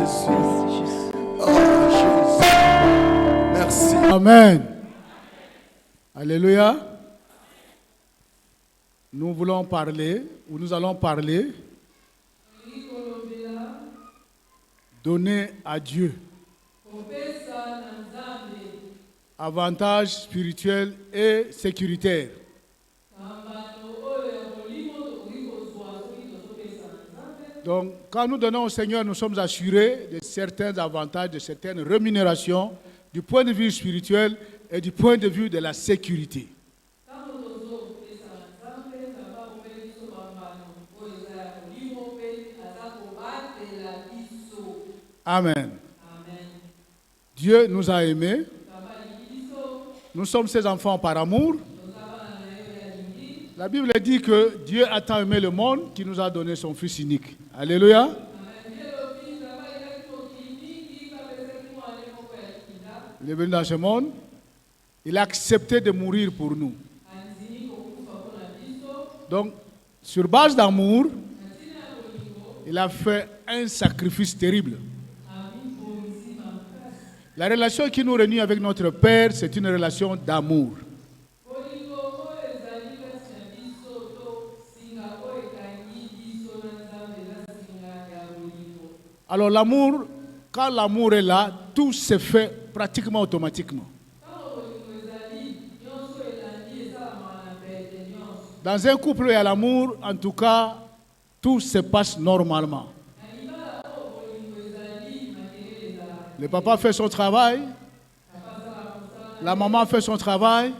Jésus. Oh Jésus. Merci. Amen. Alléluia. Nous allons parler, donner à Dieu. Avantages spirituels et sécuritaires. Donc, quand nous donnons au Seigneur, nous sommes assurés de certains avantages, de certaines rémunérations, du point de vue spirituel et du point de vue de la sécurité. Amen. Dieu nous a aimés. Nous sommes ses enfants par amour. La Bible dit que Dieu a tant aimé le monde qu'il nous a donné son Fils unique. Alléluia. Il est venu dans ce monde. Il a accepté de mourir pour nous. Donc, sur base d'amour, il a fait un sacrifice terrible. La relation qui nous réunit avec notre Père, c'est une relation d'amour. Alors l'amour, quand l'amour est là, tout se fait pratiquement automatiquement. Dans un couple, il y a l'amour, en tout cas, tout se passe normalement. Le papa fait son travail, la maman fait son travail,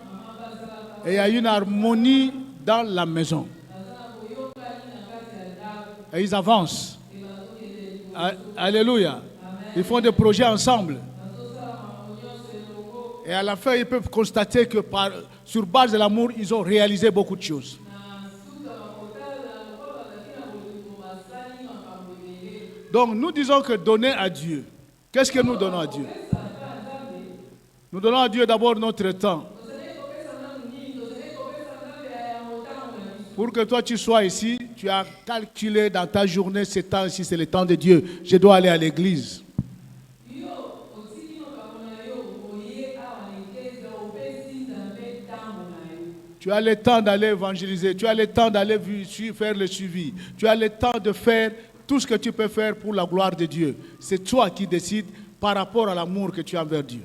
et il y a une harmonie dans la maison. Et ils avancent. Alléluia. Ils font des projets ensemble. Et à la fin, ils peuvent constater que sur base de l'amour, ils ont réalisé beaucoup de choses. Donc, nous disons que donner à Dieu. Qu'est-ce que nous donnons à Dieu? Nous donnons à Dieu d'abord notre temps. Pour que toi tu sois ici, tu as calculé dans ta journée, ce temps-ci, c'est le temps de Dieu. Je dois aller à l'église. Tu as le temps d'aller évangéliser, tu as le temps d'aller faire le suivi, tu as le temps de faire tout ce que tu peux faire pour la gloire de Dieu. C'est toi qui décides par rapport à l'amour que tu as envers Dieu.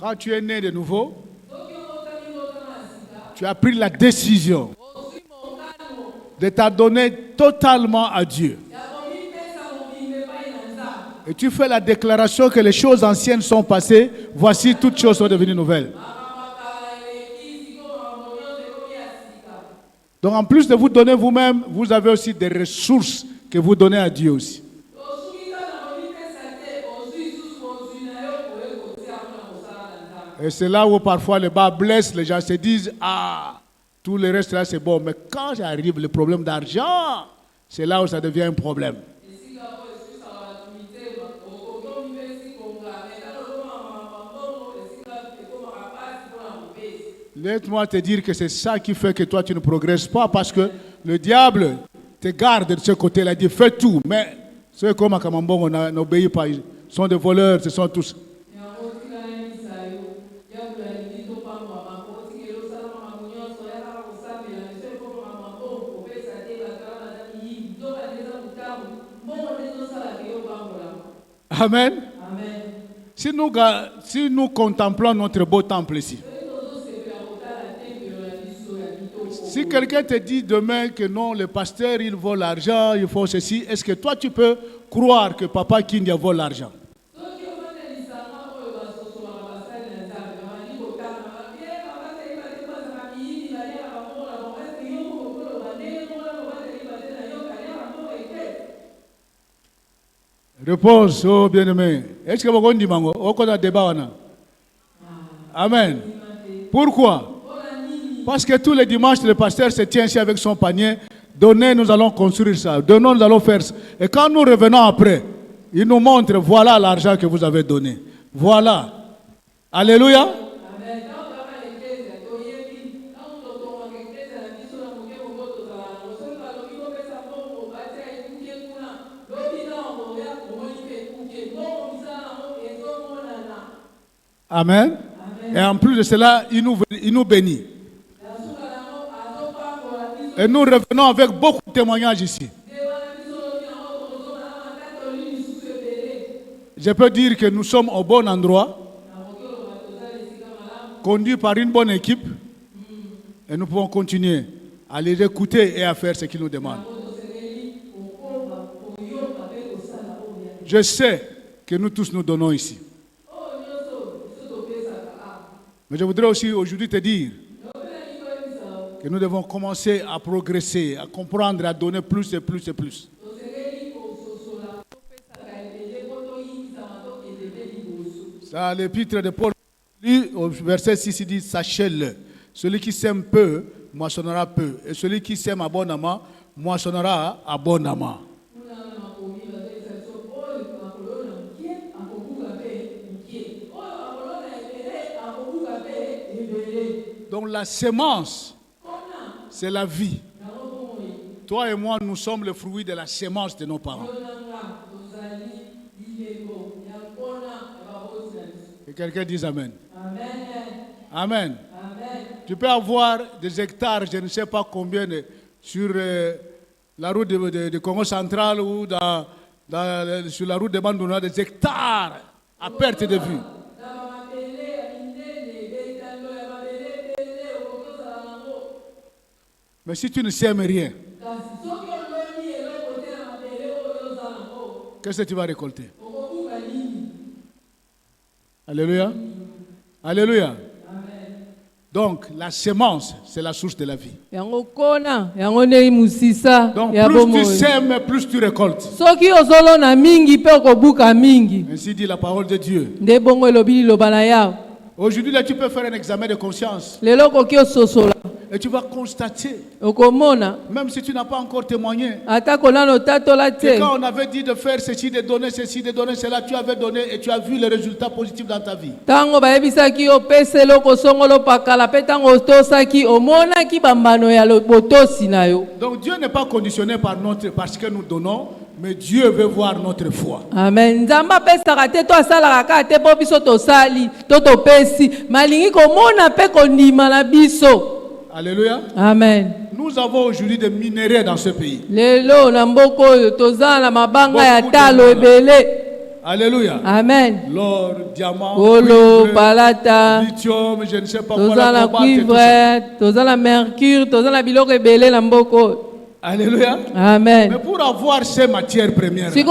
Quand tu es né de nouveau, tu as pris la décision de t'adonner totalement à Dieu. Et tu fais la déclaration que les choses anciennes sont passées, voici toutes choses sont devenues nouvelles. Donc en plus de vous donner vous-même, vous avez aussi des ressources que vous donnez à Dieu aussi. Et c'est là où parfois le bas blesse, les gens se disent, ah, tout le reste là c'est bon. Mais quand j'arrive le problème d'argent, c'est là où ça devient un problème. Laisse-moi te dire que c'est ça qui fait que toi tu ne progresses pas, parce que le diable te garde de ce côté-là, il dit fais tout, mais ceux comme à Kamambongo n'obéissent pas, ils sont des voleurs, ce sont tous. Amen. Amen. Si nous contemplons notre beau temple ici, si quelqu'un te dit demain que non, le pasteur il vole l'argent, il faut ceci, est-ce que toi tu peux croire que Papa Kindia vole l'argent? Réponse, oh bien-aimé. Est-ce que vous avez mango? Amen. Pourquoi? Parce que tous les dimanches, le pasteur se tient ici avec son panier. Donnez, nous allons construire ça. Donnons, nous allons faire ça. Et quand nous revenons après, Il nous montre, voilà l'argent que vous avez donné. Voilà. Alléluia. Amen. Et en plus de cela, il nous bénit. Et nous revenons avec beaucoup de témoignages ici. Je peux dire que nous sommes au bon endroit, conduits par une bonne équipe, et nous pouvons continuer à les écouter et à faire ce qu'ils nous demandent. Je sais que nous tous nous donnons ici. Mais je voudrais aussi aujourd'hui te dire que nous devons commencer à progresser, à comprendre, à donner plus et plus et plus. Dans l'épître de Paul, au verset 6, il dit, sachez-le, celui qui sème peu, moissonnera peu. Et celui qui sème abondamment, moissonnera abondamment. Donc la sémence, c'est la vie. Toi et moi, nous sommes le fruit de la sémence de nos parents. Et quelqu'un dise Amen. Amen. Amen. Tu peux avoir des hectares, je ne sais pas combien, sur la route de Congo central ou sur la route de Bandona, des hectares à perte de vue. Mais si tu ne sèmes rien, qu'est-ce que tu vas récolter? Alléluia. Alléluia. Donc, la sémence, c'est la source de la vie. Donc, plus tu sèmes, plus tu récoltes. Ainsi dit la parole de Dieu. Aujourd'hui, là, tu peux faire un examen de conscience. Et tu vas constater, même si tu n'as pas encore témoigné, que quand on avait dit de faire ceci, de donner cela, tu avais donné et tu as vu les résultats positifs dans ta vie. Donc Dieu n'est pas conditionné parce que nous donnons, mais Dieu veut voir notre foi. Amen. Alléluia. Amen. Nous avons aujourd'hui des minéraux dans ce pays. Alléluia. Amen. L'or, diamant, cuivre, lithium, je ne sais pas quoi, la cuivre, la mercure, la biloko ebele na mboko. Alléluia. Amen. Mais pour avoir ces matières premières, il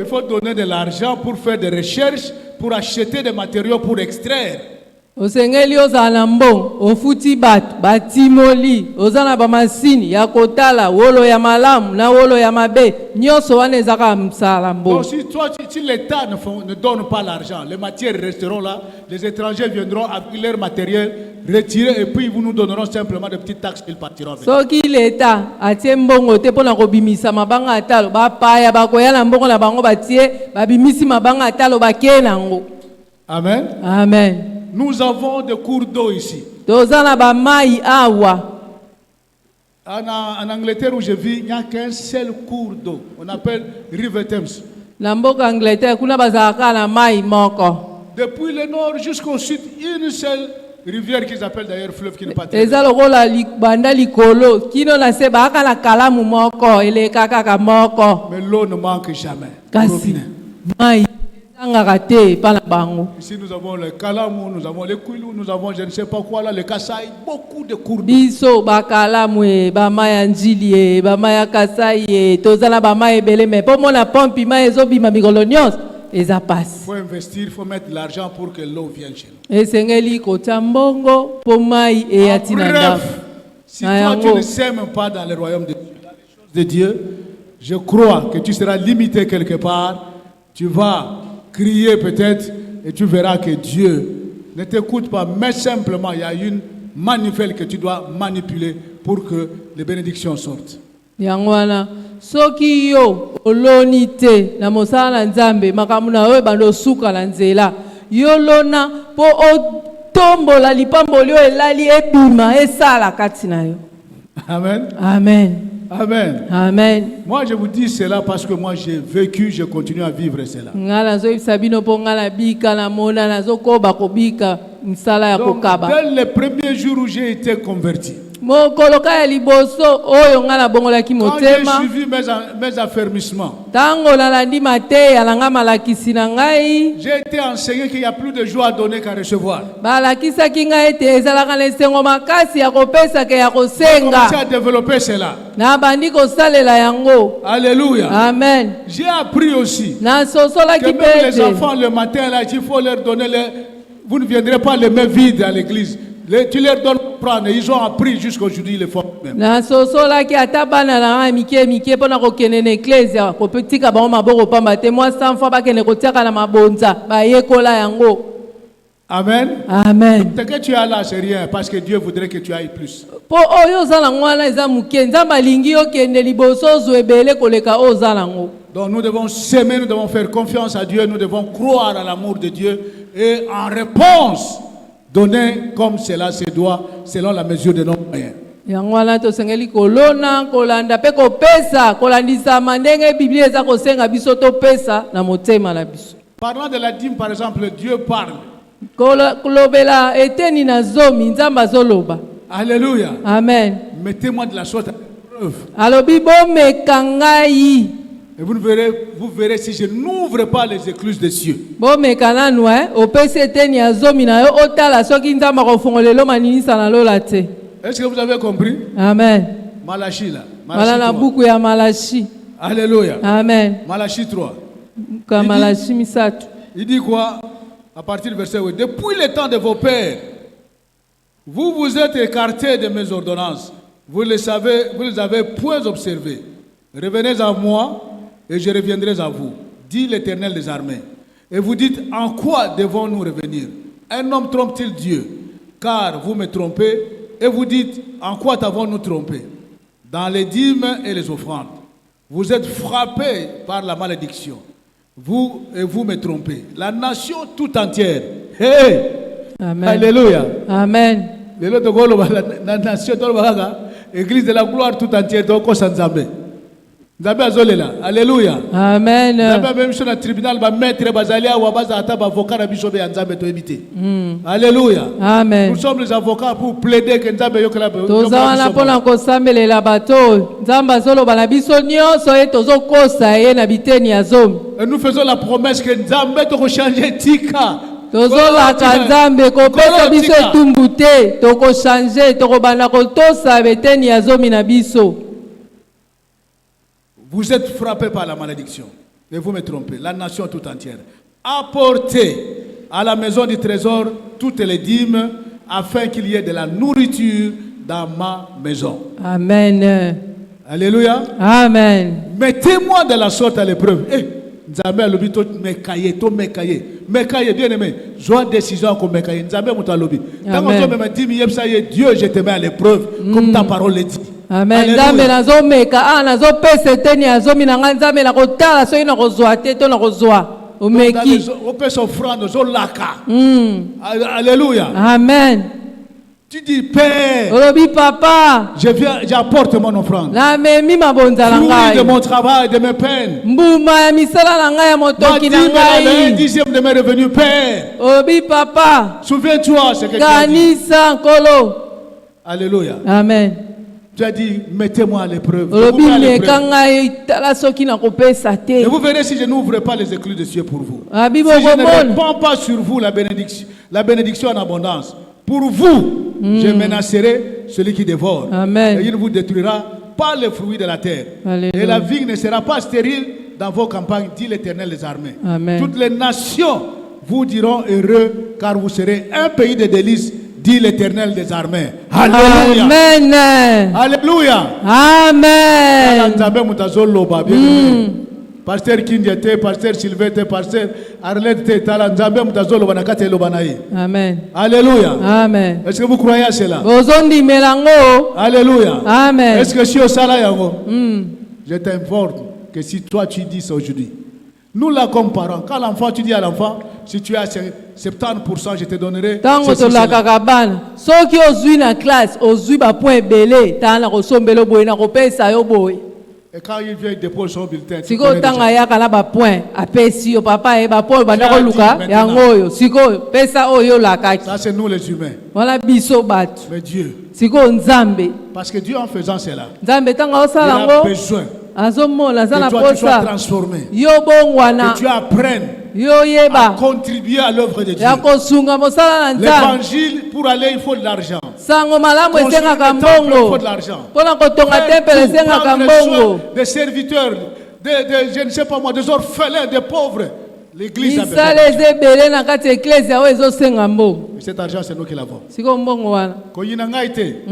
faut donner de l'argent pour faire des recherches, pour acheter des matériaux pour extraire. Osengeli ozala mbongo ofuti bato batimoli ozana ba masini ya kotala wolo ya malamu na wolo ya mabe nyoso wana ezaka msala mbongo. Donc si l'État ne donne pas l'argent, les matières resteront là, les étrangers viendront avec leur matériel retirer et puis vous nous donnerons simplement des petites taxes, ils partiront avec. Soki l'État atie mbongo te pona kobimisa mabanga atalo ba paya bakoya na mbongo na bango batie babimisi mabanga atalo bakena ngo. Amen. Amen. Nous avons des cours d'eau ici. En Angleterre où je vis, il n'y a qu'un seul cours d'eau. On appelle River Thames. Depuis le nord jusqu'au sud, une seule rivière qu'ils appellent d'ailleurs fleuve qui n'est pas très loin. Mais l'eau ne manque jamais. Ici nous avons le Kalamu, nous avons le Kwilu, nous avons je ne sais pas quoi là, le Kasaï, beaucoup de cours d'eau. Il faut investir, il faut mettre de l'argent pour que l'eau vienne chez nous. Bref, si toi tu ne sèmes pas dans le royaume de Dieu, je crois que tu seras limité quelque part, tu vas crier peut-être et tu verras que Dieu ne t'écoute pas, mais simplement il y a une manivelle que tu dois manipuler pour que les bénédictions sortent. Yangwana soki yo oloni te na mosala na Nzambe makambo na yo bando suka na nzela yo lona po otombola lipamboli oyo elali ebima esala kati na yo. Amen. Amen. Amen. Amen. Moi, je vous dis cela parce que moi, j'ai vécu, je continue à vivre cela. Donc, dès le premier jour où j'ai été converti, quand j'ai suivi mes affermissements, j'ai été enseigné qu'il n'y a plus de joie à donner qu'à recevoir. J'ai commencé à développer cela. Alléluia. Amen. J'ai appris aussi que même les enfants le matin, là, il faut leur donner vous ne viendrez pas les mains vides à l'église. Tu leur donnes pour prendre. Ils ont appris jusqu'aujourd'hui, ils le font même. Amen. Amen. Ce que tu as là, c'est rien, parce que Dieu voudrait que tu ailles plus. Donc nous devons s'aimer, nous devons faire confiance à Dieu, nous devons croire à l'amour de Dieu et en réponse, donner comme cela se doit, selon la mesure de nos moyens. Parlant de la dîme, par exemple, Dieu parle. Alléluia. Amen. Mettez-moi de la sorte à l'épreuve. Et vous verrez si je n'ouvre pas les écluses des cieux. Est-ce que vous avez compris? Amen. Malachie là. Malachi. Alléluia. Amen. Malachie 3. Il dit quoi? À partir du verset 8. Depuis le temps de vos pères, vous vous êtes écartés de mes ordonnances. Vous les avez point observées. Revenez à moi et je reviendrai à vous, dit l'Éternel des armées. Et vous dites, en quoi devons-nous revenir? Un homme trompe-t-il Dieu? Car vous me trompez. Et vous dites, en quoi t'avons-nous trompé? Dans les dîmes et les offrandes. Vous êtes frappés par la malédiction. Vous me trompez. La nation tout entière. Hey! Amen. Alléluia. Amen. La nation, l'église de la gloire tout entière, donc on s'en zambe. Alléluia. Amen. Même sur le tribunal, maître Bazalia ou avocat Alléluia. Amen. Nous sommes les avocats pour plaider que Nzambe yokela. Et nous faisons la promesse que Nzambe te changer tika. Vous êtes frappés par la malédiction. Et vous me trompez. La nation tout entière. Apportez à la maison du trésor toutes les dîmes afin qu'il y ait de la nourriture dans ma maison. Amen. Alléluia. Amen. Mettez-moi de la sorte à l'épreuve. Nzambe alobi to mekaye bien aimé. Joie décision comme mekaye. Nzambe muto alobi. Tant que me dit Dieu je te mets à l'épreuve comme ta parole le dit. Amen. Nzambe nazo meka nazo pese teni azomi na nzambe la kotala so ina kozwa te to na kozwa. Omeki. On peut s'offrande zo laka. Alléluia. Amen. Tu dis Père. Olobi papa. J'apporte mon offrande. La memi mabonza la ngai. Fruit de mon travail, de mes peines. Mbuma ya misala la ngai ya motoki na ngai. 10e de mes revenus, Père. Olobi papa. Souviens-toi ce que tu as dit. Kanisa nkolo. Alléluia. Amen. Tu as dit, mettez-moi à l'épreuve. Et vous verrez si je n'ouvre pas les écluses des cieux pour vous. Si je ne répands pas sur vous la bénédiction en abondance, pour vous, je menacerai celui qui dévore. Amen. Et il ne vous détruira pas les fruits de la terre. Alléluia. Et la vigne ne sera pas stérile dans vos campagnes, dit l'Éternel des armées. Amen. Toutes les nations vous diront heureux, car vous serez un pays de délices, dit l'Éternel des armées. Alléluia. Amen. Alléluia. Amen. Pasteur Kindiate, Pasteur Sylvette, Pasteur Arlette, Talanzambe, Mutazolo, Banakate, Lobanaï. Amen. Alléluia. Amen. Est-ce que vous croyez à cela? Bozondi melango. Alléluia. Amen. Est-ce que si au Salayango, je t'informe que si toi tu dis ça aujourd'hui, nous la comparons. Quand l'enfant, tu dis à l'enfant, si tu as 70%, je te donnerai. Tango to la kakabana. Soki ozui na classe, ozui ba point belé, tana ko sombelo boy na ko pesa yo boy. Et quand il vient déposer son bulletin, Siko tanga ya kala ba point, apesi yo papa e ba point ba ndako luka yango yo. Siko pesa oyo la kaki. ça c'est nous les humains. Wala biso batu. Mais Dieu, Siko nzambe. parce que Dieu en faisant cela, Nzambe tanga il osala a ngo. besoin Azomona que zana toi tu sois posa. transformé, Yo bongwana. que tu apprennes Yo à yeba. contribuer à l'œuvre de Dieu. Ya kosunga mosala na nzambe. L'évangile, pour aller, il faut de l'argent. Sango malamu Construire esengaka le temple, il faut mbongo. de l'argent. Pona kotonga tempele esengaka Prendre mbongo. soin des serviteurs, je ne sais pas moi, des orphelins, des pauvres. L'église a besoin. Misala ezebele na kati ya eklesi awo ezosenga mbongo. Cet argent, c'est nous qui l'avons. Siko mbongo wana. Koyina ngaite.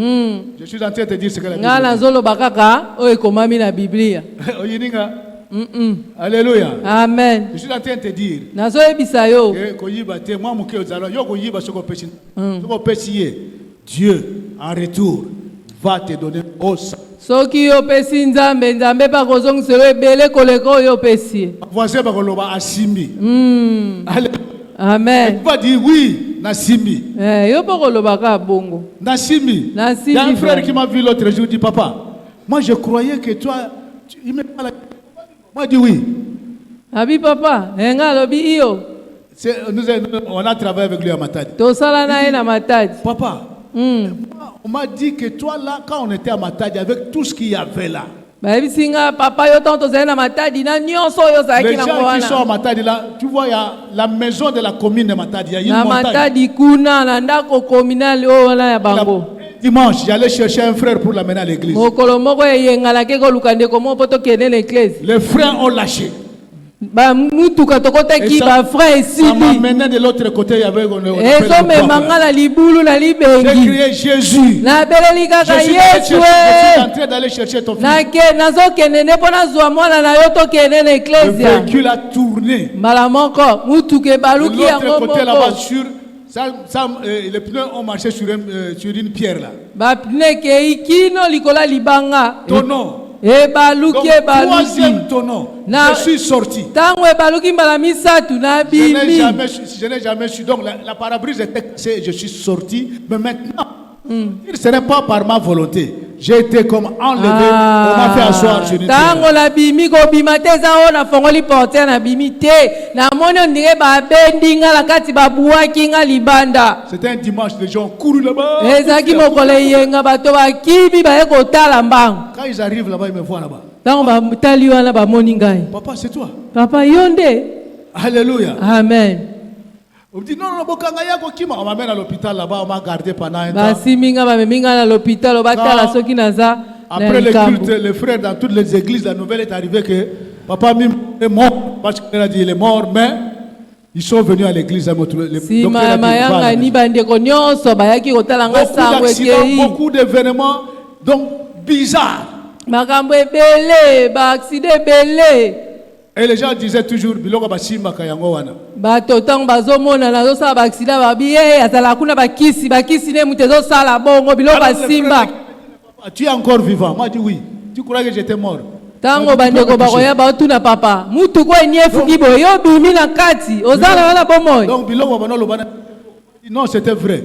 Je suis en train de te dire ce que la Nga Bible nazoloba kaka oyo ekomami na Biblia. dit. Oyininga. Alléluia. Amen. Je suis en train de te dire. Nazoyebisa yo. Que koyiba te, moi muke ozalo, yo koyiba soko pesi. Soko pesi. Dieu, en retour, va te donner os. Soki yo pesi nzambe, nzambe pa kozongiselo ebele koleka oyo opesi. Voisin bakoloba asimbi. Alléluia. Amen. Tu vas dire oui, Nasimbi. Yo pa kolobaka bongo. Nasimbi. Il y a un frère qui m'a vu l'autre jour, il dit papa, moi je croyais que toi, il me parle. Moi je dis oui. Abi papa, nga lobi iyo. On a travaillé avec lui à Matadi. Tosala na ye na Matadi. Papa, on m'a dit que toi là, quand on était à Matadi, avec tout ce qu'il y avait là, Baebisinga papa yo tanto zena Matadi na nyonso yo zaki les na gens qui sont à mwana. Matadi là, tu vois, il y a la maison de la commune de Matadi, il y a une Na montagne. Matadi kuna na ndako communal o wana ya bango. Dimanche, j'allais chercher un frère pour l'amener à l'église. Mokolo moko yenga ke ko lukande ko mo poto kene na église. Les frères ont lâché. Ba mutuka tokotaki ba frère Ça m'a esili. mené de l'autre côté, il y avait Ezo me mangala libulu na j'ai libengi. crié Jésus. Na beleli kaka Je suis Yesu. en train d'aller chercher ton fils. Na ke nazo kene ne pona zwa mwana na yo to kene na Le église. véhicule a tourné. Mbala moko mutuka De ebaluki l'autre yango côté, là-bas, moko. les pneus ont marché sur une pierre là. Bapne ke ikino likola libanga. Tonneau. Donc, Ebaluki ebaluki. troisième tonneau. Na- Je suis sorti. Tango ebaluki mbala misatu na bimi. Je n'ai jamais su. Donc, la parabrise était cassée. Je suis sorti. Mais maintenant, ce n'est pas par ma volonté. J'ai été comme enlevé. On m'a fait asseoir sur une Tango pierre. la bimi ko bima te za ona fongoli porter na bimi te. Na moni ondire ba bendinga la kati ba buaki nga libanda. C'était un dimanche. Les gens ont couru là-bas. Ezaki mokolo yenga bato ba kibi ba ekotala mbango. Quand ils arrivent là-bas, ils me voient là-bas. Tango ba tali wana ba moni ngai. Papa, c'est toi. Papa yonde. Alléluia. Amen. On me dit non, non, Bokanga Yako Kima. On m'amène à l'hôpital là-bas, on m'a gardé pendant un temps. Basiminga ba meminga na l'hôpital obatala soki naza. Après le culte, les frères dans toutes les églises, la nouvelle est arrivée que Papa Mim est mort. Parce qu'il a dit il est mort, mais ils sont venus à l'église à me trouver. Si mayanga ni bandeko nyonso bayaki kotala nga sango ekei. Beaucoup d'événements donc bizarres. Makambo ebele, ba accident ebele. Et les gens disaient toujours biloko basimba kayango wana. Bato tango bazomona nazosala ba accident babi azala kuna bakisi ne mutu ezosala bongo biloko basimba. Tu es encore vivant. Moi, je dis oui. Tu crois que j'étais mort? Tango bandeko bakoya baotuna papa. Mutu ko eniefuki boyo yo bimi na kati. Ozala wana bomoy. Donc, biloko banolo bana. Non, c'était vrai.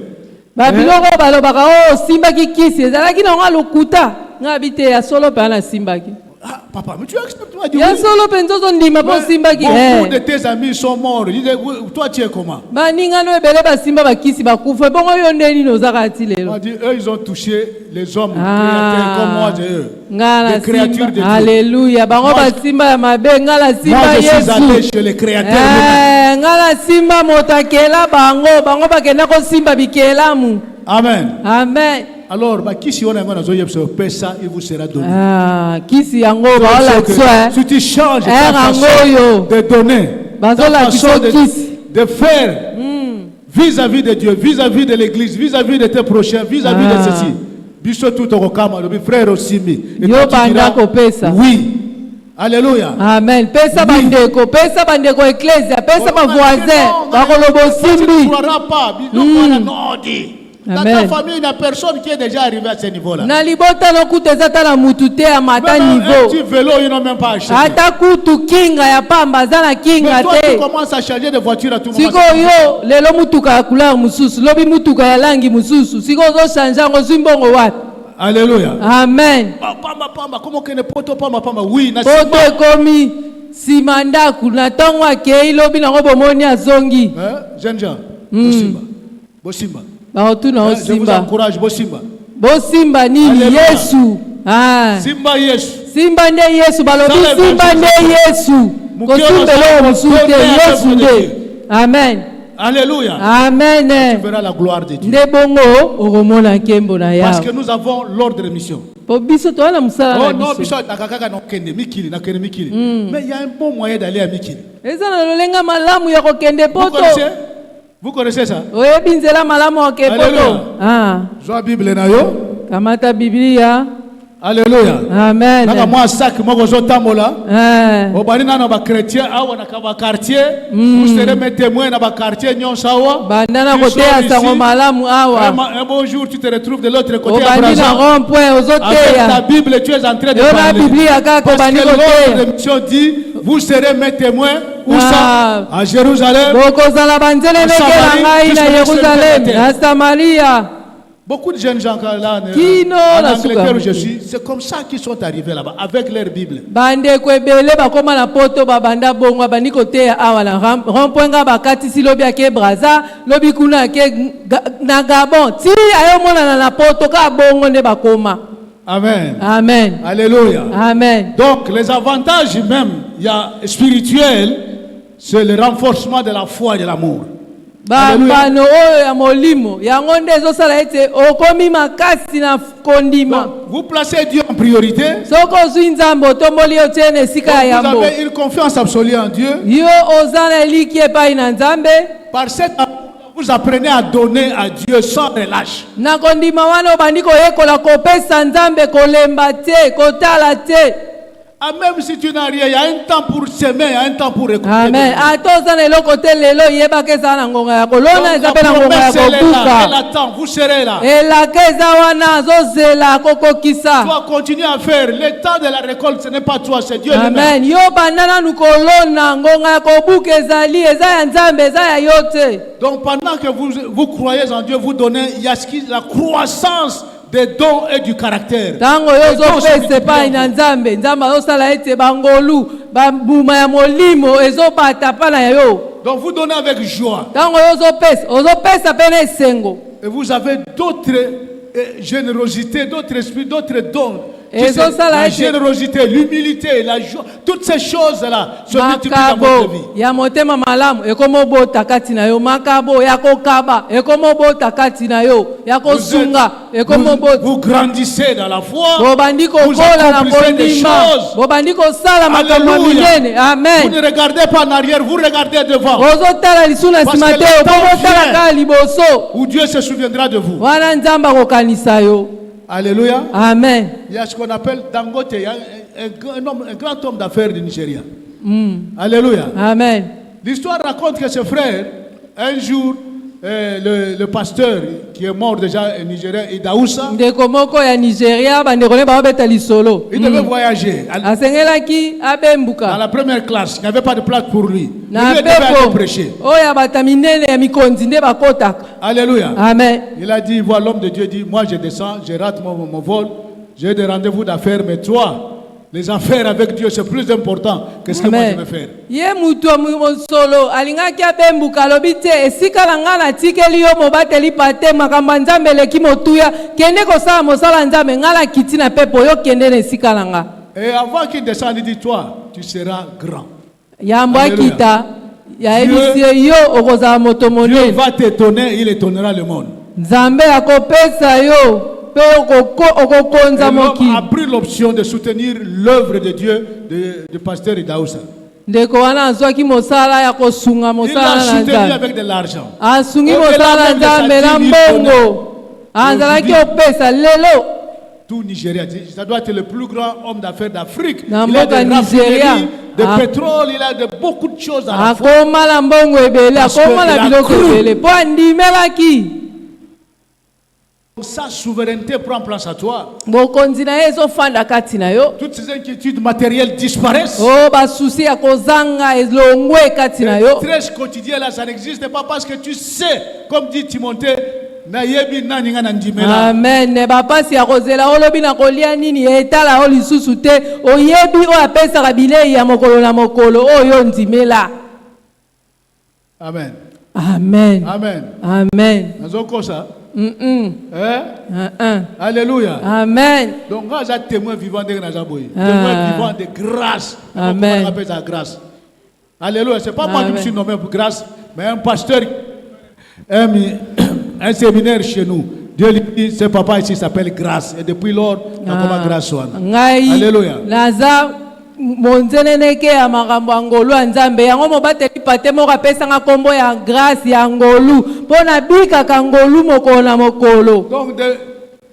Ba biloko balobaka o simbaki kisi ezalaki na nga lokuta. Nga bite ya solo pe na simbaki. Ah, papa, mais tu acceptes moi? Ya solo pe nzozo ndima po simbaki. Beaucoup de tes amis sont morts. Je disais, toi, tu es comment? Ba ningano ebele basimba bakisi bakufa bongo yo ndeni nozaka ti lelo. On dit, eux, ils ont touché les hommes créateurs comme moi, eux. Ngala Les créatures de Dieu. Alléluia. Bango basimba ya mabe ngala simba Moi, je suis allé Yesu. chez les créateurs. Ngala simba motakela bango bakenda ko simba bikelamu. Amen. Amen. Alors, qui si on a un ça, il vous sera donné. Kisi yango baola tswa. Si tu changes ta façon rangoyo. de donner, ta Bazola façon kisi. de faire vis-à-vis de Dieu, vis-à-vis de l'église, vis-à-vis de tes prochains, vis-à-vis de ceci. Biso tout au kama, le frère aussi. Yo banda kopesa. Oui, Alléluia. Amen. Pesa bandeko ecclesia, pesa ba voisin, ba kolobo Tu ne simbi. croiras pas. Dans ta famille, il n'y a personne qui est déjà arrivé à ce niveau-là. Na libota no kuteza tala mutute ya mata Même un niveau. petit vélo, ils n'ont même pas acheté. Ata kutu kinga ya pamba zana Mais kinga toi, tu te. commences à changer de voiture à tout moment. Siko yo lelo mutuka ya couleur mususu, lobi mutuka ya langi mususu. Siko zo chanja ngo zimbongo wapi? Alléluia. Amen. Pamba, comment que ne poto pamba? Oui, na Poto ekomi simandaku na tongo akei lobi nango bomoni azongi. Jeune Jean, Bosimba. Baotuna Je vous osimba. encourage, Bosimba. Bosimba nini Alléluia. Yesu. Ah. Simba Yesu. Simba nde Yesu balobi Dans simba nde Yesu. Kosumbelo musuke Yesu nde. Amen. Alléluia. Amen. Tu verras la gloire de Dieu. Nde bongo okomona nkembo na Parce yawe. que nous avons l'ordre de mission. Po biso toala musala Oh na non, biso. biso nakakaka na kende Mikili. Mais il y a un bon moyen d'aller à Mikili. Eza na lolenga malamu ya kokende poto. Vous connaissez ça? Oyebi nzela malamu ya kokende poto. Alléluia. Ah. Joa Bible na yo. Kamata Biblia. Alléluia. Amen. Naka moi sac moko zo tambola. Ah. Obani na ba chrétien awa na ba quartier. Vous serez mes témoins na ba quartier nyonso awa. Bandana kote ya sango malamu awa. Un beau jour tu te retrouves de l'autre côté à Obandi na Brazza. rond-point Avec ta ozoteya. Bible, tu es en train de Yo na parler. Biblia kaka Parce obandi que l'ordre koteya. de mission dit, vous serez mes témoins. Où Ah. ça? À Jérusalem. Bokozala banzele neke na ngai na Yerusalem, na Samaria. Beaucoup de jeunes gens là, Kino en na Angleterre où suka. je suis, c'est comme ça qu'ils sont arrivés là-bas, avec leur Bible. Bandeko ebele bakoma na poto babanda bongo bandi koteya awa na rond-point nga bakatisi lobi ake Brazza, lobi kuna ake na Gabon. Ti ayo monana na poto ka bongo nde bakoma. Amen. Amen. Alléluia. Amen. Donc, les avantages même, il y a spirituel, c'est le renforcement de la foi et de l'amour. Bambano oyo ya molimo yango nde ezosala ete okomi makasi na kondima. Donc, vous placez Dieu en priorité. Soko ozwi nzambe otomboli yo tie na esika ya Donc, yambo. vous avez une confiance absolue en Dieu. Yo oza na eliki epai na nzambe. Par cette amour, vous apprenez à donner à Dieu sans relâche. Na kondima wana obandi koyekola kopesa nzambe kolemba te kotala te. Ah, même si tu n'as rien, il y a un temps pour semer, il y a un temps pour récolter. Amen. Atoza na eloko te lelo yebaka eza na ngonga ya kolona Donc, eza la pe na ngonga ya promesse, elle est là, elle kobuka. attend, vous serez là. Elaka eza wana azozela kokokisa. Toi, continue à faire. Le temps de la récolte, ce n'est pas toi, c'est Dieu lui-même. Amen. Yo banda nanu kolona ngonga ya kobuka ezali eza ya nzambe eza ya yo te. Donc, pendant que vous croyez en Dieu, vous donnez, il y a la croissance des dons et du caractère. Tango yo zopesa epai na nzambe nzambe azosala ete bangolu bambuma ya molimo ezobata pa na yo. Donc, vous donnez avec joie. Tango yo ozopesa pe na esengo. Et vous avez d'autres générosités, d'autres esprits, d'autres dons. Et ça, La générosité, l'humilité, la joie, toutes ces choses-là se multiplient dans votre vie. Ya motema malamu ekomobota kati na yo makabo ya kokaba ekomobota kati na yo ya kosunga ekomobota. Vous grandissez dans la foi. Bobandi kokola na kondima bobandi kosala makambo minene. Amen. Vous ne regardez pas en arrière, vous regardez devant. Ozotala lisuna sima te okotala ka liboso Où Dieu se souviendra de vous. wana nzamba kokanisa yo. Alléluia. Amen. Il y a ce qu'on appelle Dangote, il y a un grand homme d'affaires du Nigeria. Alléluia. Amen. L'histoire raconte que ce frère, un jour, le pasteur qui est mort déjà au Nigeria, Idaoussa, Ndeko moko ya Nigeria bandeko ne baobeta lisolo. il devait voyager. Asengelaki Dans abembuka. la première classe, il n'y avait pas de place pour lui. Na Lui, il devait aller pepo prêcher. oya bata minene ya mikonzi nde bakotaka. Alléluia. Amen. Il a dit, voilà, l'homme de Dieu dit, moi je descends, je rate mon vol, j'ai des rendez-vous d'affaires, mais toi, les affaires avec Dieu, c'est plus important que ce que moi je vais faire. Ye mutu mosolo alingaki abembuka alobi te esika na nga natikeli yo mobateli pate makambo ya nzambe eleki motuya kende kosala mosala nzambe nga na kiti na pepo yo kende na esika na nga. Et avant qu'il descende, il dit, toi, tu seras grand. Yambo Alléluia. akita yayebisi yo okozala moto Dieu monene. va t'étonner, il étonnera le monde. Nzambe akopesa yo pe okokonza Et l'homme mokili. a pris l'option de soutenir l'œuvre de Dieu du pasteur Idaoussa. Ndeko wana azwaki mosala ya kosunga Il l'a mosala na soutenu nzambe. avec de l'argent. Asungi Au-delà mosala na même de sa nzambe na 10 000 mbongo. Azalaki opesa lelo tout Nigeria. Ça doit être le plus grand homme d'affaires d'Afrique. Il Na a mboka des Nigeria. raffineries, de Ah. pétrole, il a de beaucoup de choses à la fois. akoma la mbongo ebele Parce akoma que il la a biloko cru. ebele mpo andimelaki Sa souveraineté prend place à toi. bokonzi na ye ezofanda kati na yo Toutes ces inquiétudes matérielles disparaissent. o basusi ya kozanga elongwe kati na Le yo stress quotidien là, ça n'existe pas parce que tu sais, comme dit Timothée, na yebi nani nga na ndimela. amen bapasi ya kozela olobi na kolia nini etala o lisusu te oyebi oyo apesaka bilei ya mokolo na mokolo oyo ndimela Amen. amen Amen. amen Nazoko ça. Mm-mm. Alléluia. Amen. Donc, quand j'ai témoin vivant de Nazaboy, Ah. témoin vivant de grâce. Amen. On appelle ça grâce. Alléluia. C'est pas moi qui me suis nommé pour grâce, mais un pasteur, un séminaire chez nous. Dieu lui dit, ce papa ici s'appelle grâce. Et depuis lors, on a comment grâce soit. Ngai Alléluia. naza monzeneneke ya makambo ya ngolu ya nzambe yango mobateli pate moko apesanga nkombo ya grâce ya ngolu mpo nabikaka ngolu mokolo na mokolo. Donc, de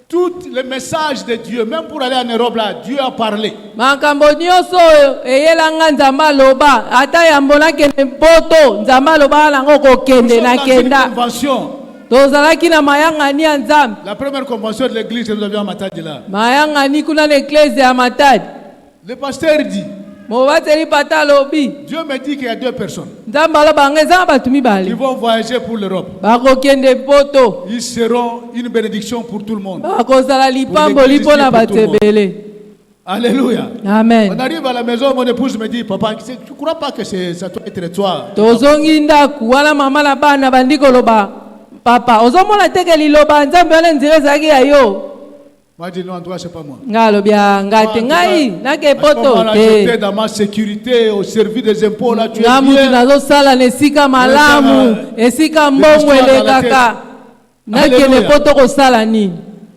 tous les messages de Dieu, même pour aller en Europe là, Dieu a parlé. makambo nyonso oyo eyelanga nzambe aloba ata yambo nakende mpoto nzambe aloba nango kokende Nous sommes dans une nakenda convention. tozalaki na mayangani ya nzambe La première convention de l'église que nous avions à Matadi là. mayangani kuna na eklese ya matadi Le pasteur dit, mobateli pata alobi Dieu me dit qu'il y a deux personnes nzambe alobanga ezanga bato qui mibale vont voyager pour l'Europe. bakokende poto Ils seront une bénédiction pour tout le monde. bakozala lipamboli mpo na bato ebele. Alléluia. On Amen. arrive à la maison, mon épouse me dit, papa, tu ne crois pas que ça doit être toi? tozongi ndaku wana mama na bana bandi koloba papa ozomona teke liloba nzambe wana nzira ezalaki ya yo Moi, je dis non, toi, c'est pas moi. nga alobi nga te ngai nake À ce poto moment-là, j'étais te dans ma sécurité, au service des impôts, là, tu es nga mutu bien. nazosala na esika malamu esika mbongo elekaka nakende Alléluia. poto kosala nini.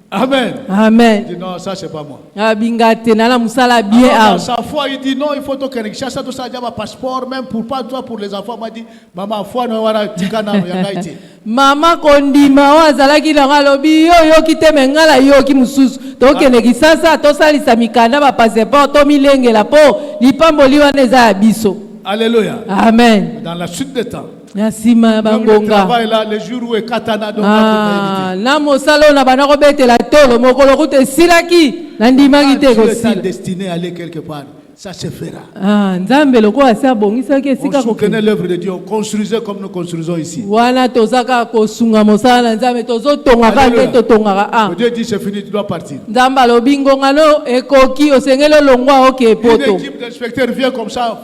Amen. Amen. Il dit non, ça, c'est pas moi. abinga te nala musala bien Alors, dans awa sa foi, il dit non, il faut que ça, tout ça, j'ai un passeport, même pour pas toi, pour les enfants. M'a dit, maman, foi, non, voilà, tikana, yangaiti. mama kondima oyo azalaki nango alobi yo yoki te me ngai nayoki mosusu tokende kisasa tosalisa mikanda bapaseport tomilengela mpo lipamboli wana eza ya biso. Alléluia. Amen. Dans la suite des temps. Na nsima ya Même le bangonga travail là, les jours où est katana, donc là, na mosala oyo na banda kobetela tolo mokolo kuta esilaki nandimaki te Dieu est kosila. destiné à aller quelque part. Ça se fera. Nzambe lokola asi abongisaki On esika soutenait kokende l'œuvre de Dieu, on construisait comme nous construisons ici. wana toza kaka kosunga mosala na nzambe tozotongaka Alléluia. nde totongaka Dieu dit c'est fini, tu dois partir. nzambe alobi ngongano ekoki osengeli olongwa oke Une poto. équipe d'inspecteurs vient comme ça,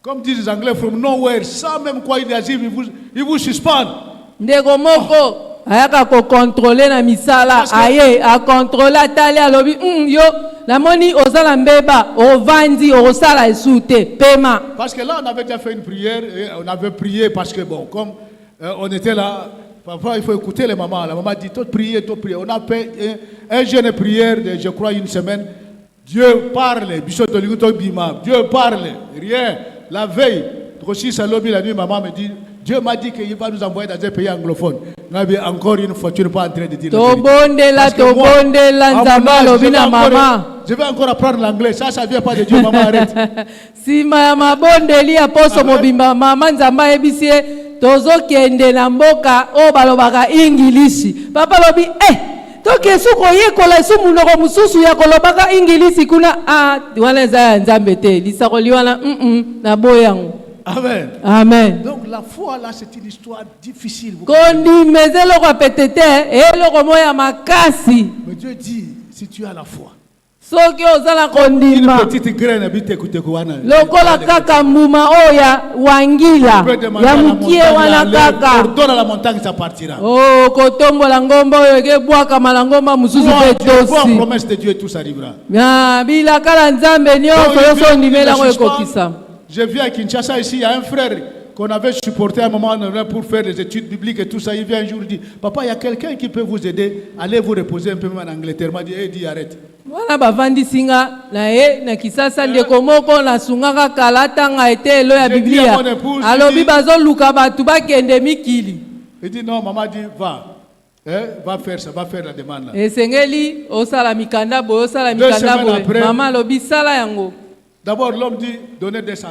comme disent les Anglais, from nowhere, sans même quoi il agit, ils vous suspendent. ndeko moko ayaka kokontrole na misala Parce que- aye akontrole atali alobi yo namoni ozala mbeba ovandi okosala esu te pema. Parce que là, on avait déjà fait une prière, et on avait prié parce que, bon, comme on était là, parfois il faut écouter les mamans. La maman dit, toi prier, toi prier. On a fait un jeûne de prière de, je crois, une semaine. Dieu parle, Dieu parle, rien. La veille, aussi, ça lobby la nuit, maman me dit, Dieu m'a dit qu'il va nous envoyer dans un pays anglophone. Encore une fois, tu n'es pas en train de dire la vérité. tobondela Parce que moi, tobondela à mon nzambe âge, alobi na mama je vais encore apprendre l'anglais. Ça vient pas de Dieu, maman, arrête. nsima ya mabondeli ya poso Amen. mobimba mama nzambe ayebisi ye tozokende na mboka oyo balobaka ingilisi papa alobi toke su koyekola su munoko mosusu ya kolobaka ingilisi kuna wana eza ya nzambe te lisakoli wana naboya yango. Amen. Amen. Donc la foi là, c'est une histoire difficile. kondima eza eloko ya pete te eloko moko ya makasi Mais Dieu dit, si tu as la foi, soki ozala une kondima petite graine habite kutekwana. lokola kaka mbuma oyo ya wangila ya mokie wana kaka Ordonne à la montagne, ça partira. kotombola ngomba oyo ekebwakama na ngomba mosusu mpe Tu vois la tosi promesse de Dieu et tout s'arrivera. bilaka na nzambe nyonso Donc, nyonso il ondimela yango ne suspend. ekokisama. Je viens à Kinshasa ici, il y a un frère qu'on avait supporté à un moment donné pour faire des études bibliques et tout ça. Il vient un jour, il dit, papa, il y a quelqu'un qui peut vous aider. Allez vous reposer un peu même en Angleterre. Il m'a dit, dis, arrête. wana bavandisi nga na ye na kisasa ndeko moko nasungaka kala tanga etelo ya J'ai dit à biblia mon épouse, alobi j'ai dit- bazoluka bato bakende mikili Il dit, non, maman dit, va. Va faire ça, va faire la demande là. esengeli osala mikanda boye osala 2 mikanda semaines boye après. mama alobi sala yango D'abord, l'homme dit donner $200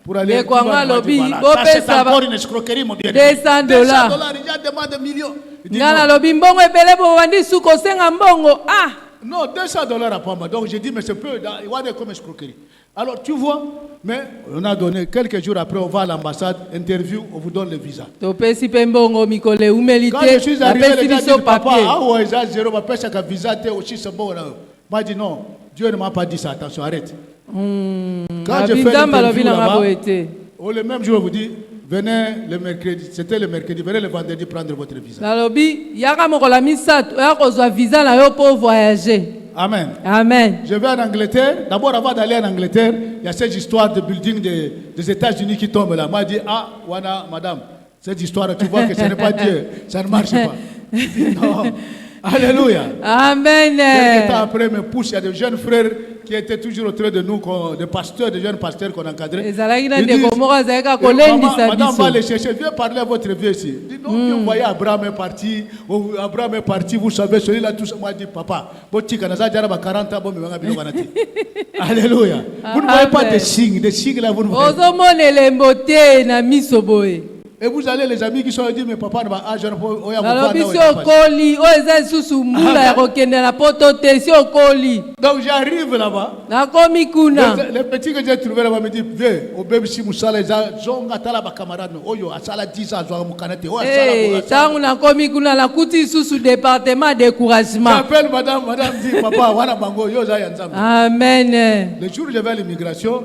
pour aller. Le Kwanga lobby, Voilà. Bope Ça, c'est Saba. encore une escroquerie, mon bien. $200. $200, il y a demande de millions. Il dit nga non. nalobi mbongo ebele bobandi suka osenga mbongo ah Non, $200 à Pamba. Donc j'ai dit, mais c'est peu, il va comme escroquerie. Alors tu vois, mais on a donné, quelques jours après, on va à l'ambassade, interview, on vous donne le visa. topesi mpe mbongo mikolo eumeli Quand je suis te arrivé, bapesi les gars biso disent, papa, papier ah ouais, ça, zéro, ma pêche avec visa, t'es aussi ce bon là. Moi, je dis non, Dieu ne m'a pas dit ça, attention, arrête. Quand je fais Nzambe alobi l'interview nanga là-bas, boye te le même jour, on vous dit, venez le mercredi, c'était le mercredi, venez le vendredi prendre votre visa. nalobi yaka mokolo ya misato oya kozwa visa na yo mpo voyager Amen. amen Je vais en Angleterre. D'abord, avant d'aller en Angleterre, il y a cette histoire de building des États-Unis qui tombe là. Moi, je dis, ah, voilà, madame, cette histoire, tu vois que ce n'est pas Dieu, ça ne marche pas. Je dis, non. Alléluia. amen Quelques temps après, me pousse, il y a des jeunes frères qui étaient toujours autour de nous, des pasteurs, des jeunes pasteurs qu'on encadrait. ezalaki na Ils disent, ndeko moko azalaki maman, kolendisa madame va biso les chercher, viens parler à votre vieux ici. Il dit, non, vous voyez, Abraham est parti, Abraham est parti, vous savez, celui-là, tout ça. Moi, je dis, papa, Alléluia. Vous ne voyez pas des signes là, vous ne voyez pas. ozomona elembo te na miso boye Et vous allez, les amis qui sont dit, mais papa, je ne peux pas. nalobi si okoli oyo eza lisusu mbula ya kokende na poto te si okoli Donc j'arrive là-bas. nakomi kuna Les petits que j'ai trouvés là-bas me disent, viens, au bébé si Moussala, zonga tala ba camarade, oyo, asala 10 ans, zoa mukanate, oyo, asala. ntango nakomi kuna nakuti lisusu département découragement J'appelle madame dit, papa, wana bango, yo, za yanzam. amen Le jour où je vais à l'immigration,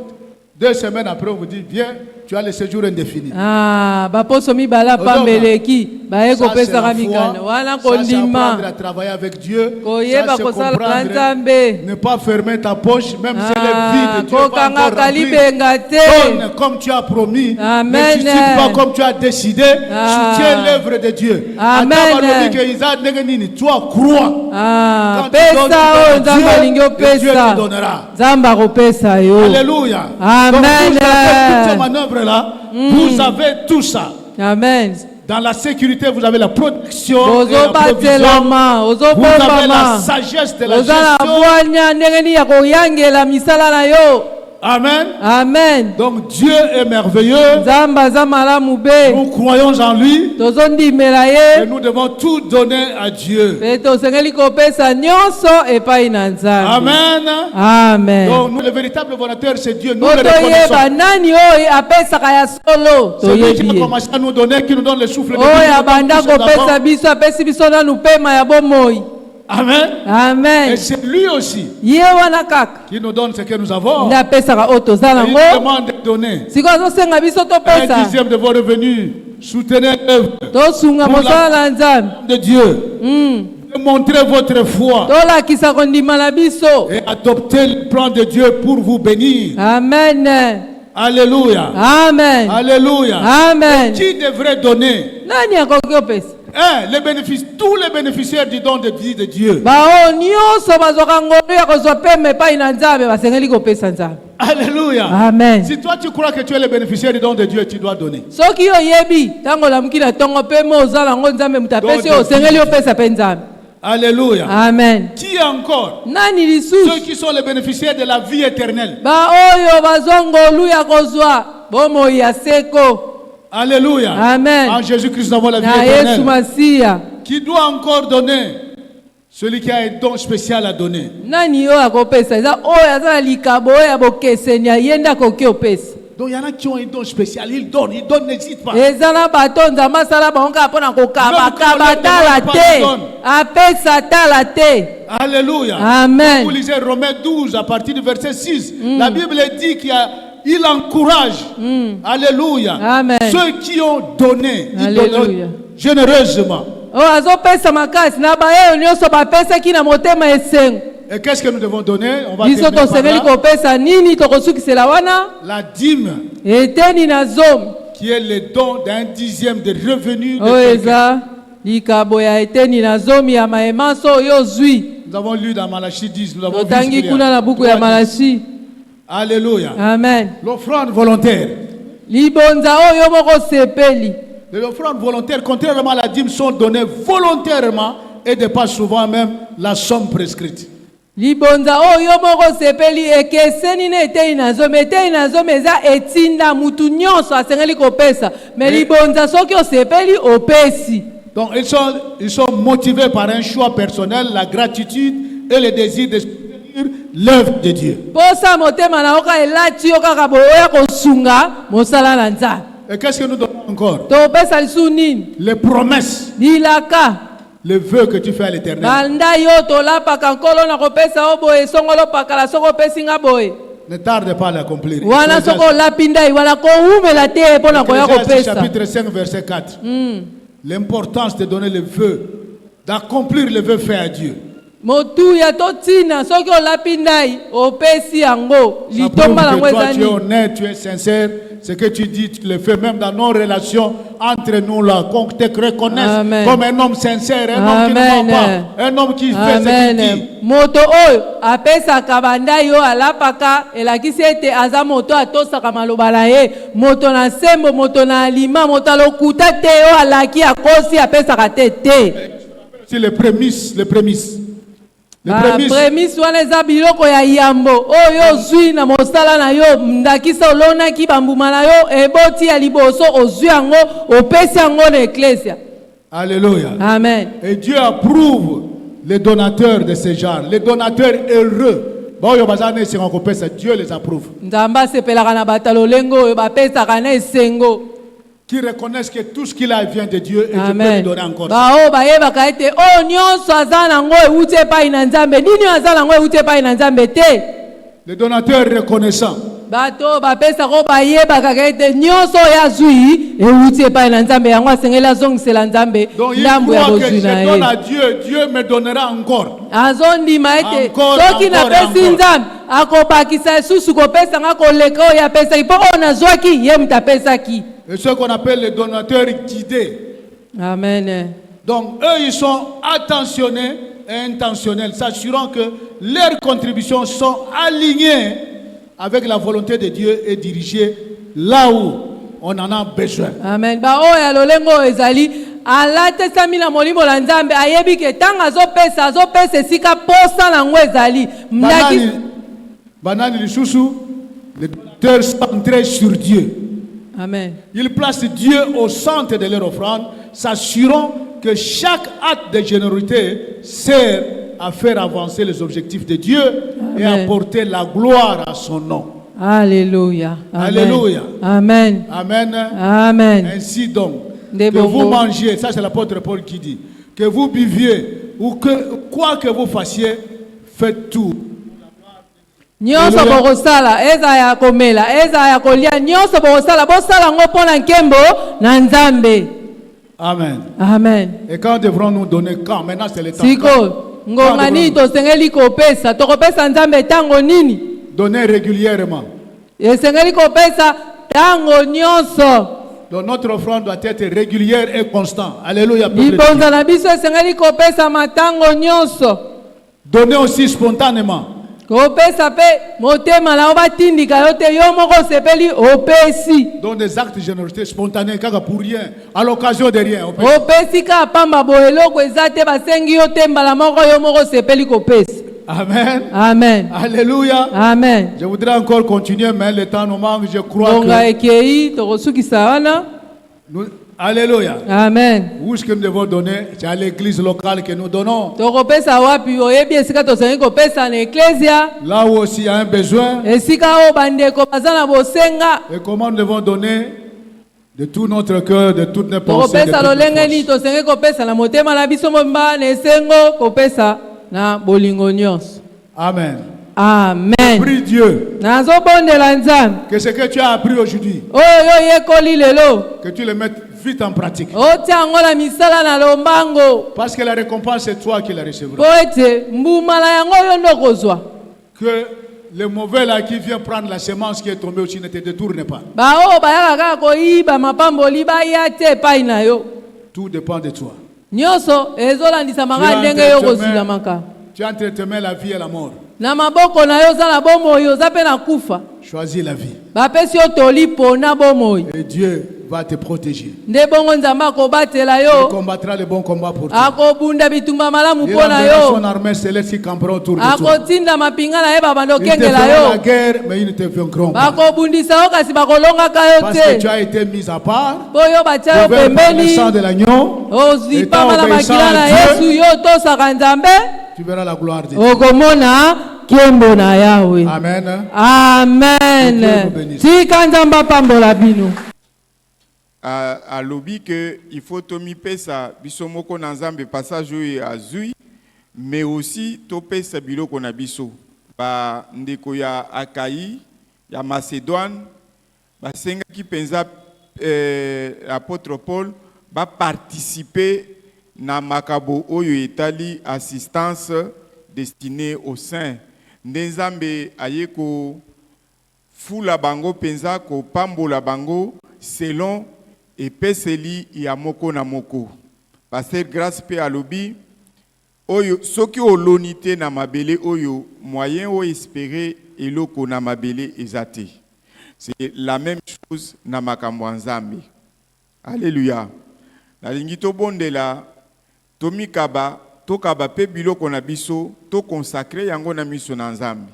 2 semaines après, on vous dit, viens, tu as le séjour indéfini. baposo mibala pambeleki baye Ça, c'est la kopesaka foi. mikanda wana Ça, c'est kondima apprendre à travailler avec Dieu. koyeba Ça, c'est kosala na comprendre. nzambe Ne pas fermer ta poche, même si elle est vide. Dieu va encore kokangaka remplir. libenga te Donne comme tu as promis. Amen. Ne suscite pas comme tu as décidé. Soutiens l'œuvre de Dieu. Amen. Toi, crois. Quand tu donnes pesa oyo à nzambe Dieu, alingi Dieu te opesa donnera. nzambe akopesa yo Alléluia. Amen. Donc, vous avez toutes ces manœuvres-là. Vous avez tout ça. amen Dans la sécurité, vous avez la protection et la provision. ozobatelama Vous avez la ozobombama sagesse de la oza na gestion. bwanya ndenge nini ya koyangela misala na yo Amen. amen Donc Dieu est merveilleux. nzambe aza malamu be Nous croyons en lui. tozondimela Et ye nous devons tout donner à Dieu. mpe tosengeli kopesa nyonso epai na nzambe Amen. amen Donc nous, le véritable donateur, c'est Dieu. Nous po le toyeba reconnaissons. nani oyo apesaka ya solo C'est lui qui toyebi a ye commencé à nous donner, qui nous donne le souffle de vie, oyo qui nous donne abanda tout ce que nous kopesa avons. biso apesi biso nanu pema ya bomoi Amen. Et amen c'est lui aussi ye wana kaka qui nous donne ce que nous avons. nde apesaka oyo toza Et il nango demande de donner sikoyo azosenga biso 1 topesa dixième de vos revenus. Soutenez l'œuvre tosunga Pour mosala na nzambe de Dieu. Montrez votre foi tolakisa kondima na biso et adoptez le plan de Dieu pour vous bénir. amen Alléluia. amen Alléluia. amen Qui devrait donner? nani akoki opesa Les bénéfices, tous les bénéficiaires du don de vie de Dieu. baoyo nyonso bazwaka ngolu ya kozwa pema epai na nzambe basengeli kopesa nzambe Alléluia. amen Si toi tu crois que tu es le bénéficiaire du don de Dieu, tu dois donner. soki oyebi ntango olamuki na ntongo pema ozala yango nzambe moto apesi oyo osengeli opesa mpe nzambe Alléluia. amen Qui encore? nani Ceux lisusu qui sont les bénéficiaires de la vie éternelle. baoyo bazwa ngolu ya kozwa bomoi ya seko Alléluia. Amen. En Jésus-Christ, nous avons la vie na yesu éternelle. masiya Qui doit encore donner? Celui qui a un don spécial à donner. nani oyo akopesa eza oyo aza na likabo oyo ya bokeseni ye nde akoki opesa Donc il y en a qui ont un don spécial. Ils donnent, n'hésite pas. eza na bato nzambe asala bango kaka mpo na kokabakaba Même quand tala on leur te demande apesa tala te Alléluia. Amen. Vous lisez Romains 12 à partir du verset 6. La Bible dit qu'il encourage. Alléluia. Amen. Ceux qui ont donné, ils Alléluia. donnent généreusement. oyo azopesa makasi na bayeyo nyonso bapesaki na motema esengo Et qu'est-ce que nous devons donner? On va biso terminer par tosengeli là. kopesa nini tokosukisela wana La dîme, eteni na zomi qui est le don d'un dixième de revenus de oyo quelqu'un. eza likabo ya eteni na zomi ya mayemanso oyo ozwi Nous avons lu dans Malachie 10. Nous avons vu ce totangi qu'il y a. kuna na buku ya 3:10. malachi Alléluia. amen L'offrande volontaire. libonza oyo moko sepeli Les offrandes volontaires, contrairement à la dîme, sont données volontairement et dépassent souvent même la somme prescrite. libonza oyo moko sepeli ekeseni na etei nazo meza etinda mutu nyonso asengeli kopesa mais libonza soki osepeli opesi. Donc ils sont motivés par un choix personnel, la gratitude et le désir de soutenir l'œuvre de Dieu. Posa motema na oka elati yo kaka boya kosunga mosala na Nzambe. Et qu'est-ce que nous donnons encore? Topesa lisu nini? Les promesses, Lilaka. le vœu que tu fais à l'Éternel. Banda yo tolapaka nkolo na kopesa o boye songolo pakala soko pesi nga boye. Ne tarde pas à l'accomplir. Wana soko lapindai wana ko umela te pona koya Ecclésiaste kopesa. chapitre 5 verset 4. L'importance de donner le vœu, d'accomplir le vœu fait à Dieu. Motu ya totina soki olapindai opesi yango Ça prouve litomba que lango toi tu es ezani. honnête, tu es sincère. Ce que tu dis, tu le fais même dans nos relations entre nous là, qu'on te reconnaisse Amen. comme un homme sincère, un homme qui ne ment Amen. pas, un homme qui fait ce qu'il dit. Amen. Moto oyo apesaka bandai yo alapaka elakisi ete aza moto atosaka maloba na ye moto na sembo moto na alima moto alokuta te yo alaki akosi apesaka te. C'est les prémices, les prémices. Les Prémisse wana eza biloko ya yambo oyo ozwi na mosala na yo ndakisa olonaki bambuma na yo eboti ya liboso ozwi yango opesi yango na eklesia. Alléluia. Amen. Et Dieu approuve les donateurs de ce genre, les donateurs heureux. Bon, yo bazane c'est qu'on pèse, Dieu les approuve. Nzambe asepelaka na bato lolengo oyo bapesaka na esengo. Qui reconnaissent que tout ce qu'il a vient de Dieu et tu peux lui Amen. donner encore. Bao bayebaka ete o nyonso aza nango euti epai na Nzambe nini aza nango euti epai na Nzambe te. Les donateurs reconnaissants. Bato bapesaka bayebaka ete nyonso oyo azwi euti epai na Nzambe yango asengeli azongisela Nzambe Donc il ndambo ya croit que bozwi na je donne ye. à Dieu, Dieu me donnera encore. Azondima ete Encore, soki encore, napesi encore. Nzambe akobakisa lisusu kopesanga koleka oyo apesaki mpo oyo nazwaki ye mutu apesaki. Et ce qu'on appelle les donateurs guidés. Amen. Donc eux, ils sont attentionnés et intentionnels, s'assurant que leurs contributions sont alignées avec la volonté de Dieu et dirigées là où on en a besoin. Amen. Ba oyo lolengo ezali alatesami na molimo la Nzambe ayebi ke tanga azopesa esika posa nango ezali. Mlaki Banani lisusu, les donateurs centrés sur Dieu. Amen. Ils placent Dieu au centre de leur offrande, s'assurant que chaque acte de générosité sert à faire avancer les objectifs de Dieu et Amen. apporter la gloire à son nom. Alléluia. Amen. Alléluia. Amen. Amen. Amen. Ainsi donc, Des que vous bonbons. mangiez, ça c'est l'apôtre Paul qui dit, que vous buviez ou que quoi que vous fassiez, faites tout. Nyonso Alléluia. bokosala eza ya komela eza ya kolia nyonso bokosala bosala ngo mpona nkembo na Nzambe. Amen. Amen. Et quand devrons-nous donner quand? Maintenant c'est le temps. Siko ngonga nini tosengeli kopesa tokopesa Nzambe tango nini? Donner régulièrement. Esengeli kopesa tango nyonso. Donc notre offrande doit être régulière et constante. Alléluia. peuple de Dieu. Libonza na biso esengeli kopesa matango nyonso. Donner aussi spontanément. Kopesa pe motema na obatindika yo te yo moko sepeli opesi. Donc des actes de générosité spontanés, kaka pour rien, à l'occasion de rien. Opesi ka pamba boeloko eza te basengi yo te mbala moko yo moko sepeli kopesa. Amen. Amen. Alléluia. Amen. Je voudrais encore continuer, mais le temps nous manque. Je crois Bonga que... ekei tokosukisa wana. Alléluia. Amen. Où est-ce que nous devons donner? C'est à l'église locale que nous donnons. Tokopesa wapi oyebi esika tosengi kopesa na eklesia. Là où aussi il y a un besoin. Esika o bandeko baza na bosenga. Et comment nous devons donner? De tout notre cœur, de toutes nos pensées. de Tokopesa toutes nos lolenge ni forces. tosengi kopesa na motema na biso momba na esengo kopesa na bolingo nyonso. Amen. Amen. Prie Dieu Nazobondela Nzambe. que ce que tu as appris aujourd'hui, Oyo yo yekoli lelo. que tu le mettes vite en pratique. Otia yango na misala na lombango. Parce que la récompense, c'est toi qui la Po recevras. ete mbuma na yango yo ndo kozwa. Que le mauvais là qui vient prendre la semence qui est tombée aussi ne te détourne pas. Bao bayaka kaka koyiba mapamboli baya te epai na yo. Tout dépend de toi. Nyonso ezolandisa Tu maka as ndenge yo kozwila maka. tu as entre tes mains la vie et la mort. Na maboko na yo za na bomoi oza pe na kufa. Choisis la vie. Bapesi yo tolipo na bomoi. Et Dieu va te protéger. Nde bongo nzamba kobatela Il yo. combattra le bon combat pour toi. Akobunda bitumba malamu Il pona enverra son yo. armée céleste qui campera autour de toi. Akotinda mapinga na ye babando Ils te kengela feront la yo. guerre, mais ils ne te vaincront pas. Bakobundisa yo kasi bakolongaka yo Parce que tu te. as été mis à part. Boyo batia yo Couvert par le pembeni. sang de l'agneau. Ozwi Étant pamba na obéissant makila à na Dieu, Yesu yo tosaka Nzambe. tu verras la gloire de Dieu. Okomona kiembo na Yahweh. Amen. Que Dieu Amen. vous bénisse. Tika Nzamba pambola bino. À lobby que il faut tomi pesa bisomoko na Nzambe passage oyo azui mais aussi to pesa biloko na biso ba ndeko ya Akayi ya Macédoine basenga ki penza apôtre Paul ba participer na makabo oyo etali assistance destinée aux saints Nzambe ayeko fula bango penza ko pambola bango selon et peseli ya moko na moko. Pasteur grâce pe alobi oyo soki olonité na mabele oyo moyen o espérer eloko na mabele ezate. C'est la même chose na makambo Nzambe. Alléluia. Na lingi to bondela tomi kaba to kaba pe biloko na biso to consacrer yango na miso na Nzambe.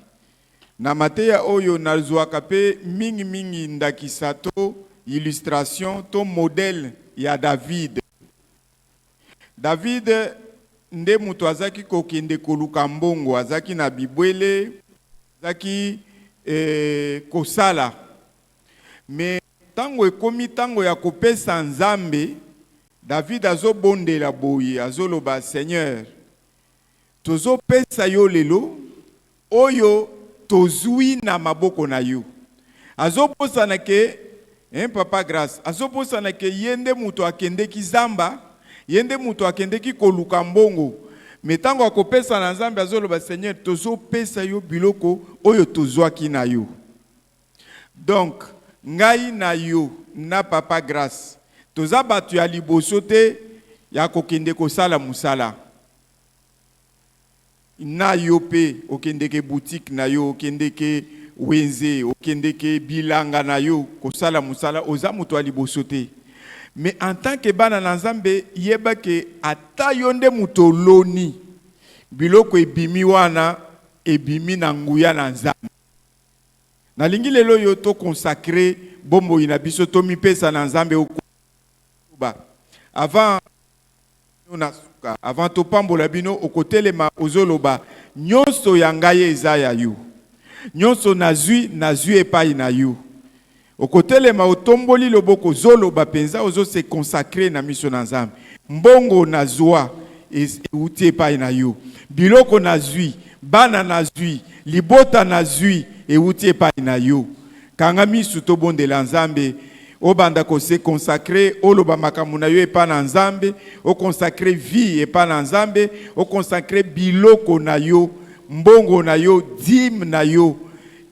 Na mateya oyo nazwaka pe mingi ndakisa to illustration to modèle ya David. David nde mutu azaki kokende koluka mbongo azaki na bibwele azaki kosala mais tango ekomi tango ya kopesa Nzambe David azobondela boye azoloba Seigneur tozopesa yo lelo oyo tozui na maboko na yo azoposana ke papa grâce azoposana ke yende mutu akendeki zamba yende mutu akendeki koluka mbongo metango akopesa na Nzambe azoloba Seigneur tozopesa yo biloko oyo tozwaki na yo. Donc ngai na yo na papa grâce toza batu ya liboso te ya kokende kosala musala na yo pe okendeke boutique na yo okendeke wenze okendeke bilanga na yo kosala musala oza mutu ya liboso te. Mais en tant que bana na Nzambe yeba ke ata yo nde mutu oloni biloko ebimi wana ebimi na nguya na Nzambe. Na lingi lelo yo to consacrer bombo ina biso to mipesa na Nzambe okuba. Avant to pambola bino okotelema ozoloba nyonso ya ngai eza ya yo. Nyonso nazwi epai na yo. Okotelema otomboli loboko zoloba penza ozo se consacrer na miso na Nzambe. Mbongo nazwa euti epai na yo. Biloko nazwi, bana nazwi, libota nazwi euti epai na yo. Kanga misu to bondela Nzambe obanda ko se consacrer oloba makambo na yo epai na Nzambe, o consacrer vie epai na Nzambe, o consacrer biloko na yo, mbongo na yo, dîme na yo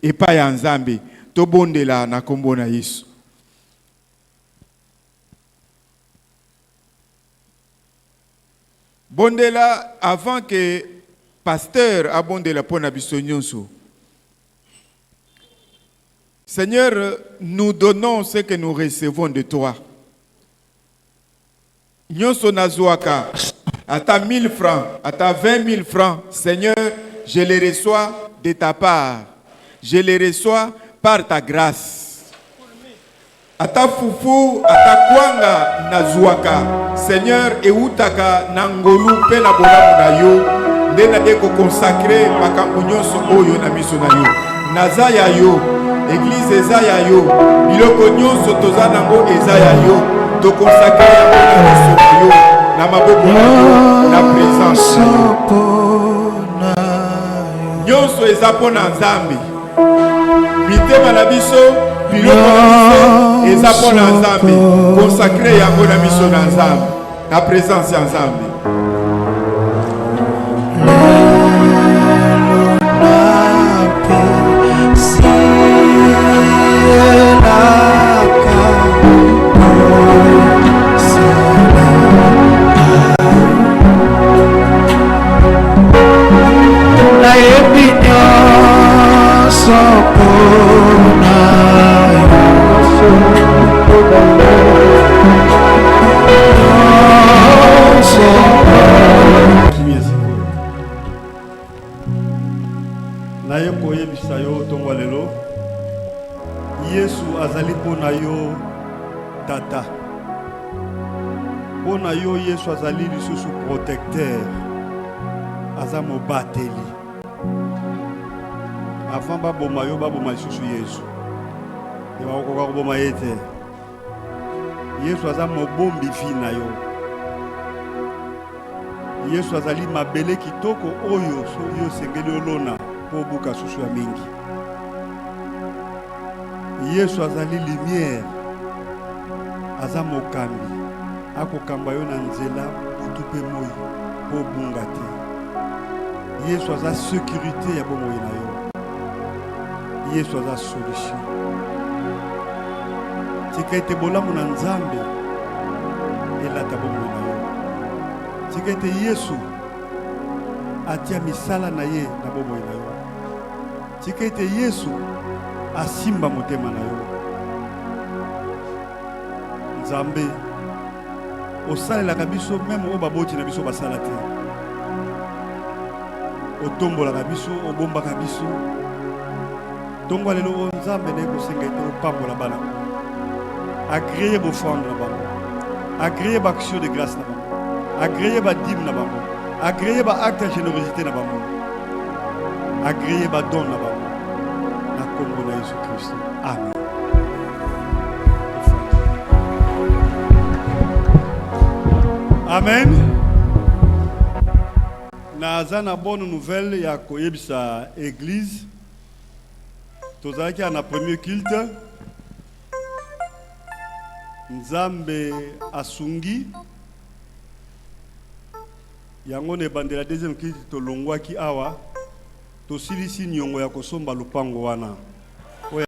epai ya Nzambe. To bondela na kombo na Yesu. Bondela avant que pasteur abondela pona biso nyonso. Seigneur, nous donnons ce que nous recevons de toi. Nyonso nazwaka, ata 1000 francs, ata 20 000 francs, Seigneur, je les reçois de ta part. Je les reçois par ta grâce. Ata fufu, ata kwanga nazwaka, Seigneur, eutaka nangolu pe na bolamu na yo, nde na deko consacrer makambo nyonso oyo na miso na yo. Naza ya yo. Église eza ya yo, biloko nyonso toza nango eza ya yo, to consacrer yango na miso na yo, na maboko na yo, na présence na yo. Nyonso eza pona Nzambe. Mitema na biso, biloko na biso eza pona Nzambe. Consacrer yango na miso na Nzambe, na présence ya Nzambe. La epinyo tata. Pona yo Yesu azali lisusu protecteur. Aza mobateli. Avant baboma yo baboma lisusu Yesu. Yo bakoka koboma yete. Yesu aza mobombi fina yo. Yesu azali mabele kitoko oyo so yo sengeli olona po buka susu ya mingi. Yesu azali lumière. Aza mokambi. Akokamba yo na nzela butu pe moi po bunga te. Yesu aza sécurité ya bomoi na yo. Yesu aza solution. Tika ete bolamu na Nzambe elata bomoi na yo. Tika ete Yesu atia misala na ye na bomoi na yo. Tika ete Yesu asimba motema na yo. Nzambe osalelaka biso meme oyo baboti na biso basala te. Otombolaka biso, obombaka biso. Tongo lelo o Nzambe na ekosenga ete opambola bana. Agréer bofendre na bango. Agréer action de grâce na bango. Agréer dîme na bango. Agréer acte de générosité na bango. Agréer don na bango. Na kombo na Yesu Christ. Amen. Amen. Naza na bonne nouvelle ya koyebisa église. Tozalaki na premier culte. Nzambe asungi. Yango ne bandela deuxième culte tolongwaki awa. Tosilisi nyongo ya kosomba lupango wana.